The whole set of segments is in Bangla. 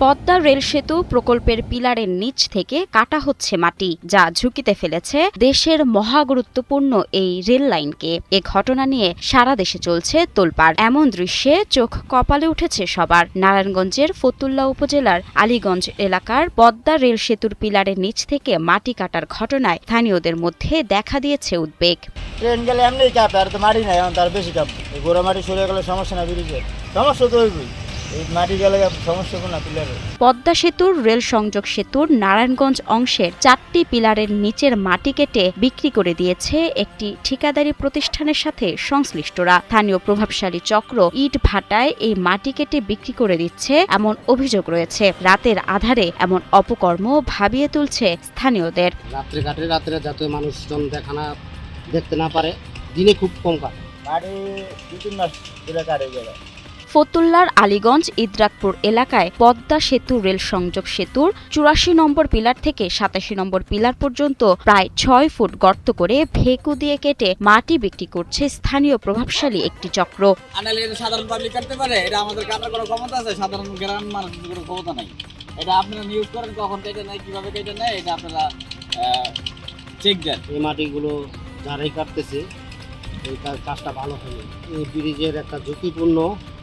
পদ্মা রেল সেতু প্রকল্পের পিলারের নিচ থেকে কাটা হচ্ছে মাটি, যা ঝুঁকিতে ফেলেছে দেশের মহাগুরুত্বপূর্ণ এই রেল লাইনকে। এ ঘটনা নিয়ে সারা দেশে চলছে তোলপাড়। এমন দৃশ্যে চোখ কপালে উঠেছে সবার। নারায়ণগঞ্জের ফতুল্লা উপজেলার আলীগঞ্জ এলাকার পদ্মা রেল সেতুর পিলারের নিচ থেকে মাটি কাটার ঘটনায় স্থানীয়দের মধ্যে দেখা দিয়েছে উদ্বেগ। ট্রেন গেলে এমনি কাঁপে, আর তো মাটি নাই, এখন তার বেশি কাঁপবে। গোড়া মাটি সরে গেলে সমস্যা না, ব্রিজের সমস্যা তো হইবই। মাটি গেলে সমস্যা কোনো পিলারে। পদ্মা সেতুর রেল সংযোগ সেতুর নারায়ণগঞ্জ অংশের 4টি পিলারের নিচের মাটি কেটে বিক্রি করে দিয়েছে একটি ঠিকাদারি প্রতিষ্ঠানের সাথে সংশ্লিষ্টরা। স্থানীয় প্রভাবশালী চক্র ইট ভাটায় এই মাটি কেটে বিক্রি করে দিচ্ছে এমন অভিযোগ রয়েছে। রাতের আধারে এমন অপকর্ম ভাবিয়ে তুলছে স্থানীয়দের। রাত্রে কাটে, রাত্রে যাতে মানুষজন দেখতে না পারে, দিনে খুব কম কাটে। মাটি 2-3 মাস ধরে কাটে গেলে। ফতুল্লার আলীগঞ্জ ইদ্রাকপুর এলাকায় পদ্মা সেতু রেল সংযোগ সেতুর 84 নম্বর পিলার থেকে 87 নম্বর পিলার পর্যন্ত প্রায় 6 ফুট গর্ত করে ভেকু দিয়ে কেটে মাটি বিক্রি করছে স্থানীয় প্রভাবশালী একটি চক্র। সাধারণ পাবলিক কাটতে পারে, এটা আমাদের কাটার কোনো ক্ষমতা আছে? সাধারণ গ্রাম মানুষের কোনো ক্ষমতা নাই। এটা আপনারা নিউজ করেন, কখন কেটে নেয়, কিভাবে কেটে নেয়, এটা আপনারা চেক দেন। এই মাটিগুলো যারাই কাটতেছে এই কাজটা ভালো হয়নি। এই ব্রিজের একটা ঝুঁকিপূর্ণ,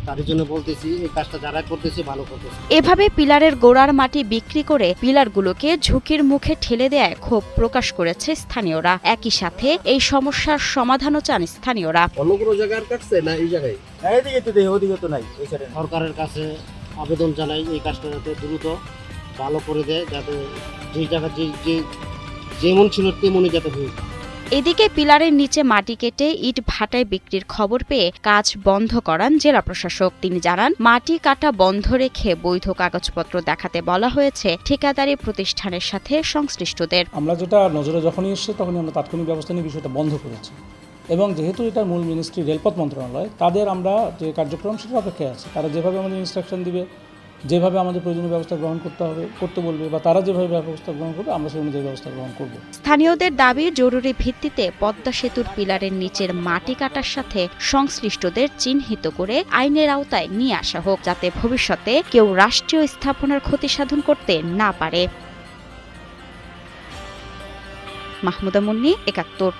তার জন্য বলতেছি এই কাজটা যারা করতেছে ভালো করতেছে। এভাবে পিলারের গোড়ার মাটি বিক্রি করে পিলারগুলোকে ঝুঁকির মুখে ঠেলে দেয় ক্ষোভ প্রকাশ করেছে স্থানীয়রা। একই সাথে এই সমস্যার সমাধানও চান স্থানীয়রা। অন্য কোনো জায়গায় কাটছে না এই জায়গায়? এইদিকে তো দেখি, ওদিকে তো নাই। এই সাইডে সরকারের কাছে আবেদন জানাই এই কাজটা যাতে দ্রুত ভালো করে দেয়, যাতে যে জায়গা যেমন ছিল তেমনই যাতে হয়ে। এদিকে পিলারের নিচে মাটি কেটে ইট ভাটায় বিক্রির খবর পেয়ে কাজ বন্ধ করান জেলা প্রশাসক। তিনি জানান, মাটি কাটা বন্ধ রেখে বৈধ কাগজপত্র দেখাতে বলা হয়েছে ঠিকাদারি প্রতিষ্ঠানের সাথে সংশ্লিষ্টদের। আমরা যেটা নজরে যখনই এসছে তখনই আমরা তাৎক্ষণিক ব্যবস্থা নিয়ে বিষয়টা বন্ধ করেছি, এবং যেহেতু এটা মূল মিনিস্ট্রি রেলপথ মন্ত্রণালয়, তাদের আমরা যে কার্যক্রম সেটা অপেক্ষায় আছে। তারা যেভাবে আমাদের ইনস্ট্রাকশন দিবে, যেভাবে আমাদের প্রয়োজনীয় ব্যবস্থা গ্রহণ করতে বলবে, বা তারা যেভাবে ব্যবস্থা গ্রহণ করবে আমরা সেই অনুযায়ী ব্যবস্থা গ্রহণ করব। স্থানীয়দের দাবি, জরুরি ভিত্তিতে পদ্মা সেতুর পিলারের নিচের মাটি কাটার সাথে সংশ্লিষ্টদের চিহ্নিত করে আইনের আওতায় নিয়ে আসা হোক, যাতে ভবিষ্যতে কেউ রাষ্ট্রীয় স্থাপনার ক্ষতি সাধন করতে না পারে। মাহমুদা মুন্নি, ৭১।